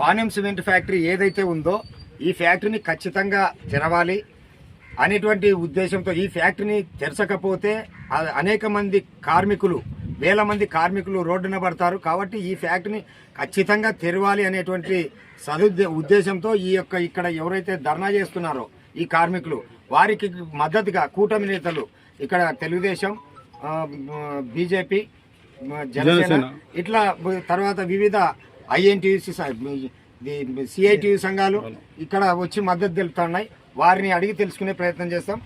Panyam cement factory ఏదైతే ఉందో ఈ ఫ్యాక్టరీని ఖచ్చితంగా తెరవాలి అనేటువంటి ఉద్దేశంతో ఈ ఫ్యాక్టరీని తెరచకపోతే అనేక మంది కార్మికులు, వేల మంది కార్మికులు రోడ్డున పడతారు. కాబట్టి ఈ ఫ్యాక్టరీని ఖచ్చితంగా తెరవాలి అనేటువంటి ఉద్దేశంతో ఇక్కడ ఎవరైతే ధర్నా చేస్తున్నారో ఈ కార్మికులు వారికి మద్దతుగా కూటమి నేతలు ఇక్కడ తెలుగుదేశం, బీజేపీ, జనసేన ఇట్లా తర్వాత వివిధ ఐఎన్టీయూసీ, సిఐటియు సంఘాలు ఇక్కడ వచ్చి మద్దతు తెలుపుతున్నాయి. వారిని అడిగి తెలుసుకునే ప్రయత్నం చేస్తాం.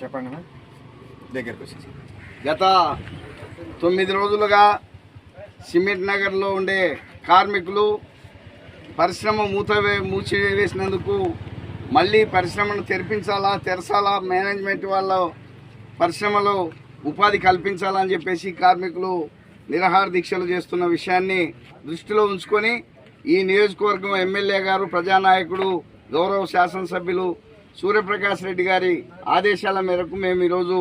చెప్పండి దగ్గరకు వచ్చేసి. గత 9 రోజులుగా సిమెంట్ నగర్లో ఉండే కార్మికులు పరిశ్రమ మూసివేసినందుకు మళ్ళీ పరిశ్రమను తెరచాలా మేనేజ్మెంట్ వాళ్ళ పరిశ్రమలో ఉపాధి కల్పించాలని చెప్పేసి కార్మికులు నిరాహార దీక్షలు చేస్తున్న విషయాన్ని దృష్టిలో ఉంచుకొని ఈ నియోజకవర్గం ఎమ్మెల్యే గారు, ప్రజానాయకుడు, గౌరవ శాసనసభ్యులు సూర్యప్రకాష్ రెడ్డి గారి ఆదేశాల మేరకు మేము ఈరోజు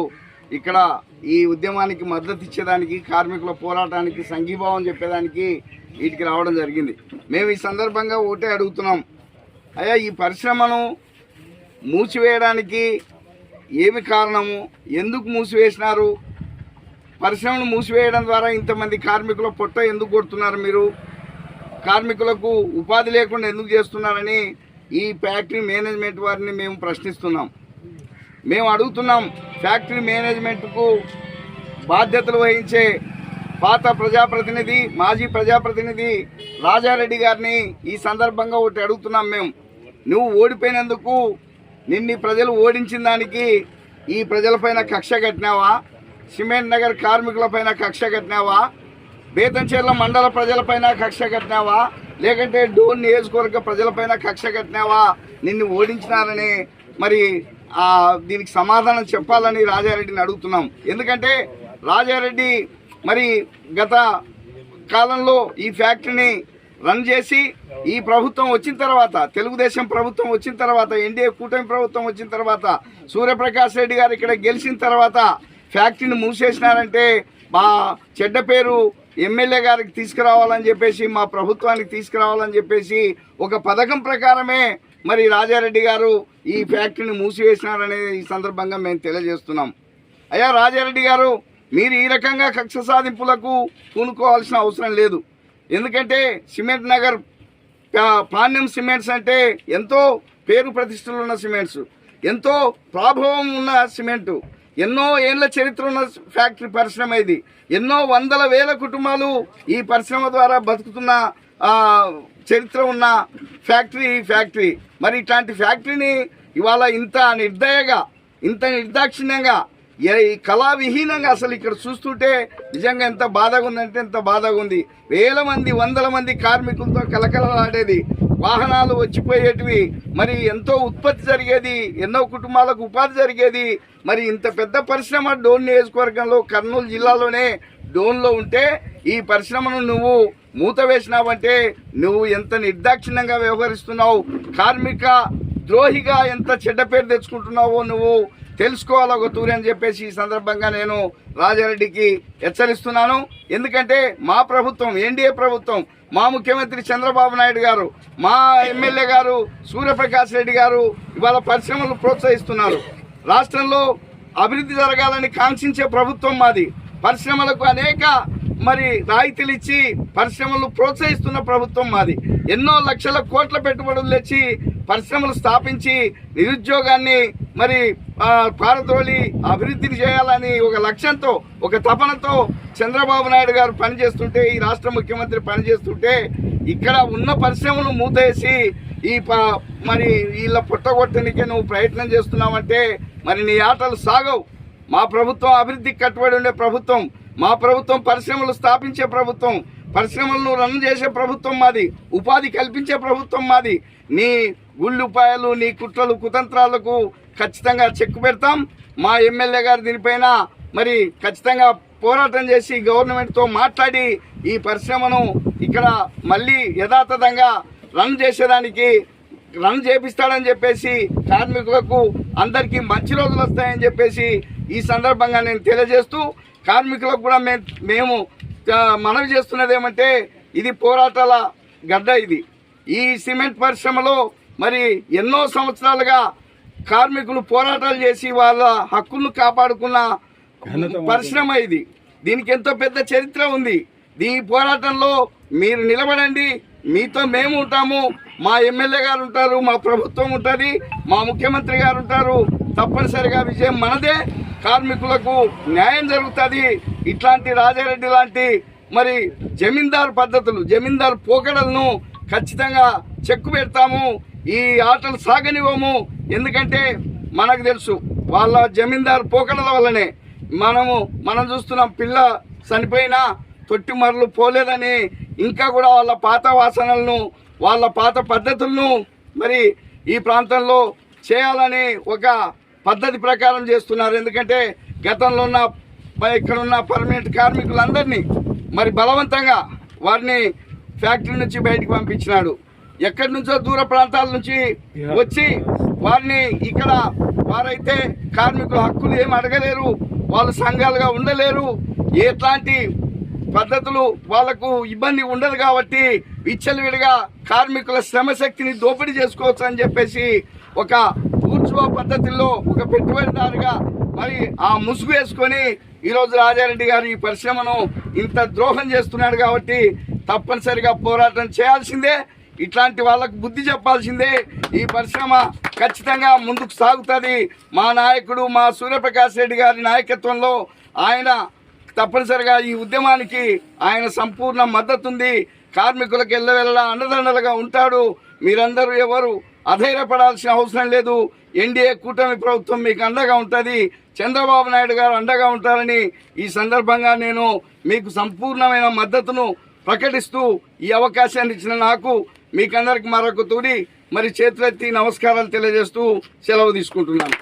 ఇక్కడ ఈ ఉద్యమానికి మద్దతు ఇచ్చేదానికి, కార్మికుల పోరాటానికి సంఘీభావం చెప్పేదానికి వీటికి రావడం జరిగింది. మేము ఈ సందర్భంగా ఒకటే అడుగుతున్నాం, అయ్యా ఈ పరిశ్రమను మూసివేయడానికి ఏమి కారణము, ఎందుకు మూసివేసినారు, పరిశ్రమను మూసివేయడం ద్వారా ఇంతమంది కార్మికుల పొట్ట ఎందుకు కొడుతున్నారు, మీరు కార్మికులకు ఉపాధి లేకుండా ఎందుకు చేస్తున్నారని ఈ ఫ్యాక్టరీ మేనేజ్మెంట్ వారిని మేము ప్రశ్నిస్తున్నాం. మేము అడుగుతున్నాం, ఫ్యాక్టరీ మేనేజ్మెంట్కు బాధ్యతలు వహించే పాత ప్రజాప్రతినిధి, మాజీ ప్రజాప్రతినిధి రాజారెడ్డి గారిని ఈ సందర్భంగా ఒకటి అడుగుతున్నాం. నువ్వు ఓడిపోయినందుకు నిన్ను ప్రజలు ఓడించిన దానికి ఈ ప్రజలపైన కక్ష కట్టినావా, సిమెంట్ నగర్ కార్మికులపైన కక్ష కట్టినావా, బేతంచెర్ల మండల ప్రజలపైన కక్ష కట్టినావా, లేకంటే డోన్ నియోజకవర్గ ప్రజలపైన కక్ష కట్టినావా, నిన్ను ఓడించినారని మరి దీనికి సమాధానం చెప్పాలని రాజారెడ్డిని అడుగుతున్నాం. ఎందుకంటే రాజారెడ్డి మరి గత కాలంలో ఈ ఫ్యాక్టరీని రన్ చేసి ఈ ప్రభుత్వం వచ్చిన తర్వాత, తెలుగుదేశం ప్రభుత్వం వచ్చిన తర్వాత, ఎన్డీఏ కూటమి ప్రభుత్వం వచ్చిన తర్వాత, సూర్యప్రకాష్ రెడ్డి గారు ఇక్కడ గెలిచిన తర్వాత ఫ్యాక్టరీని మూసేసినారంటే మా చెడ్డ పేరు ఎమ్మెల్యే గారికి తీసుకురావాలని చెప్పేసి, మా ప్రభుత్వానికి తీసుకురావాలని చెప్పేసి ఒక పథకం ప్రకారమే మరి రాజారెడ్డి గారు ఈ ఫ్యాక్టరీని మూసివేసినారనే ఈ సందర్భంగా మేము తెలియజేస్తున్నాం. అయ్యా రాజారెడ్డి గారు, మీరు ఈ రకంగా కక్ష సాధింపులకు పూనుకోవాల్సిన అవసరం లేదు. ఎందుకంటే సిమెంట్ నగర్ పాణ్యం సిమెంట్స్ అంటే ఎంతో పేరు ప్రతిష్టలు ఉన్న సిమెంట్స్, ఎంతో ప్రాభవం ఉన్న సిమెంటు, ఎన్నో ఏళ్ల చరిత్ర ఉన్న ఫ్యాక్టరీ పరిశ్రమ ఇది. ఎన్నో వందల వేల కుటుంబాలు ఈ పరిశ్రమ ద్వారా బతుకుతున్న చరిత్ర ఉన్న ఫ్యాక్టరీ. మరి ఇట్లాంటి ఫ్యాక్టరీని ఇవాళ ఇంత నిర్దయగా, ఇంత నిర్దాక్షిణ్యంగా, కళావిహీనంగా అసలు ఇక్కడ చూస్తుంటే నిజంగా ఎంత బాధగా ఉందంటే ఎంత బాధగా ఉంది. వేల మంది, వందల మంది కార్మికులతో కలకలలాడేది, వాహనాలు వచ్చిపోయేటివి, మరి ఎంతో ఉత్పత్తి జరిగేది, ఎన్నో కుటుంబాలకు ఉపాధి జరిగేది. మరి ఇంత పెద్ద పరిశ్రమ డోన్ నియోజకవర్గంలో, కర్నూలు జిల్లాలోనే డోన్లో ఉంటే ఈ పరిశ్రమను నువ్వు మూత వేసినావంటే నువ్వు ఎంత నిర్దాక్షిణ్యంగా వ్యవహరిస్తున్నావు, కార్మిక ద్రోహిగా ఎంత చెడ్డ పేరు తెచ్చుకుంటున్నావో నువ్వు తెలుసుకోవాలి ఒక తూరి అని చెప్పేసి ఈ సందర్భంగా నేను రాజారెడ్డికి హెచ్చరిస్తున్నాను. ఎందుకంటే మా ప్రభుత్వం, ఎన్డీఏ ప్రభుత్వం, మా ముఖ్యమంత్రి చంద్రబాబు నాయుడు గారు, మా ఎమ్మెల్యే గారు సూర్యప్రకాష్ రెడ్డి గారు ఇవాళ పరిశ్రమలు ప్రోత్సహిస్తున్నారు. రాష్ట్రంలో అభివృద్ధి జరగాలని కాంక్షించే ప్రభుత్వం మాది. పరిశ్రమలకు అనేక మరి రాయితీలు ఇచ్చి పరిశ్రమలు ప్రోత్సహిస్తున్న ప్రభుత్వం మాది. ఎన్నో లక్షల కోట్ల పెట్టుబడులు తెచ్చి పరిశ్రమలు స్థాపించి నిరుద్యోగాన్ని మరి పారద్రోలి అభివృద్ధిని చేయాలని ఒక లక్ష్యంతో, ఒక తపనతో చంద్రబాబు నాయుడు గారు పనిచేస్తుంటే, ఈ రాష్ట్ర ముఖ్యమంత్రి పనిచేస్తుంటే ఇక్కడ ఉన్న పరిశ్రమలు మూతేసి మరి వీళ్ళ పుట్టగొట్టనికే నువ్వు ప్రయత్నం చేస్తున్నావంటే మరి నీ ఆటలు సాగవు. మా ప్రభుత్వం అభివృద్ధికి కట్టుబడి ఉండే ప్రభుత్వం, మా ప్రభుత్వం పరిశ్రమలు స్థాపించే ప్రభుత్వం, పరిశ్రమలను రన్ చేసే ప్రభుత్వం మాది, ఉపాధి కల్పించే ప్రభుత్వం మాది. నీ గుళ్ళుపాయలు, నీ కుట్రలు, కుతంత్రాలకు ఖచ్చితంగా చెక్కు పెడతాం. మా ఎమ్మెల్యే గారు దీనిపైన మరి ఖచ్చితంగా పోరాటం చేసి గవర్నమెంట్తో మాట్లాడి ఈ పరిశ్రమను ఇక్కడ మళ్ళీ యథాతథంగా రన్ చేపిస్తాడని చెప్పేసి, కార్మికులకు అందరికీ మంచి రోజులు వస్తాయని చెప్పేసి ఈ సందర్భంగా నేను తెలియజేస్తూ, కార్మికులకు కూడా మేము మనవి చేస్తున్నది ఏమంటే ఇది పోరాటాల గడ్డ. ఈ సిమెంట్ పరిశ్రమలో మరి ఎన్నో సంవత్సరాలుగా కార్మికులు పోరాటాలు చేసి వాళ్ళ హక్కులను కాపాడుకున్న పరిశ్రమ ఇది. దీనికి ఎంతో పెద్ద చరిత్ర ఉంది. ఈ పోరాటంలో మీరు నిలబడండి, మీతో మేము ఉంటాము, మా ఎమ్మెల్యే గారు ఉంటారు, మా ప్రభుత్వం ఉంటుంది, మా ముఖ్యమంత్రి గారు ఉంటారు. తప్పనిసరిగా విజయం మనదే, కార్మికులకు న్యాయం జరుగుతుంది. ఇట్లాంటి రాజారెడ్డి లాంటి మరి జమీందారు పద్ధతులు, జమీందారు పోకడలను ఖచ్చితంగా చెక్కు పెడతాము. ఈ ఆటలు సాగనివ్వము. ఎందుకంటే మనకు తెలుసు వాళ్ళ జమీందారు పోకడల వల్లనే మనం చూస్తున్నాం. పిల్ల చనిపోయినా తొట్టి మరలు పోలేదని ఇంకా కూడా వాళ్ళ పాత వాసనలను, వాళ్ళ పాత పద్ధతులను మరి ఈ ప్రాంతంలో చేయాలని ఒక పద్ధతి ప్రకారం చేస్తున్నారు. ఎందుకంటే గతంలో ఉన్న ఇక్కడున్న పర్మనెంట్ కార్మికులందరినీ మరి బలవంతంగా వారిని ఫ్యాక్టరీ నుంచి బయటకు పంపించినాడు. ఎక్కడి నుంచో దూర ప్రాంతాల నుంచి వచ్చి వారిని ఇక్కడ వారైతే కార్మికుల హక్కులు ఏమి అడగలేరు, వాళ్ళు సంఘాలుగా ఉండలేరు, ఎట్లాంటి పద్ధతులు వాళ్లకు ఇబ్బంది ఉండదు కాబట్టి విచ్చలవిడిగా కార్మికుల శ్రమశక్తిని దోపిడీ చేసుకోవచ్చు అని చెప్పేసి ఒక ఊర్జువా పద్ధతిలో ఒక పెట్టుబడిదారుగా మరి ఆ ముసుగు వేసుకొని ఈరోజు రాజారెడ్డి గారు ఈ పరిశ్రమను ఇంత ద్రోహం చేస్తున్నాడు. కాబట్టి తప్పనిసరిగా పోరాటం చేయాల్సిందే, ఇట్లాంటి వాళ్ళకు బుద్ధి చెప్పాల్సిందే. ఈ పరిశ్రమ ఖచ్చితంగా ముందుకు సాగుతుంది. మా నాయకుడు మా సూర్యప్రకాష్ రెడ్డి గారి నాయకత్వంలో ఆయన తప్పనిసరిగా ఈ ఉద్యమానికి ఆయన సంపూర్ణ మద్దతు ఉంది. కార్మికులకు ఎల్లవెల్లా అండదండలుగా ఉంటాడు. మీరందరూ ఎవరు అధైర్యపడాల్సిన అవసరం లేదు. ఎన్డీఏ కూటమి ప్రభుత్వం మీకు అండగా ఉంటుంది. చంద్రబాబు నాయుడు గారు అండగా ఉంటారని ఈ సందర్భంగా నేను మీకు సంపూర్ణమైన మద్దతును ప్రకటిస్తూ ఈ అవకాశాన్ని ఇచ్చిన నాకు మీకందరికి మరొక తూరి మరి చేతులెత్తి నమస్కారాలు తెలియజేస్తూ సెలవు తీసుకుంటున్నాను.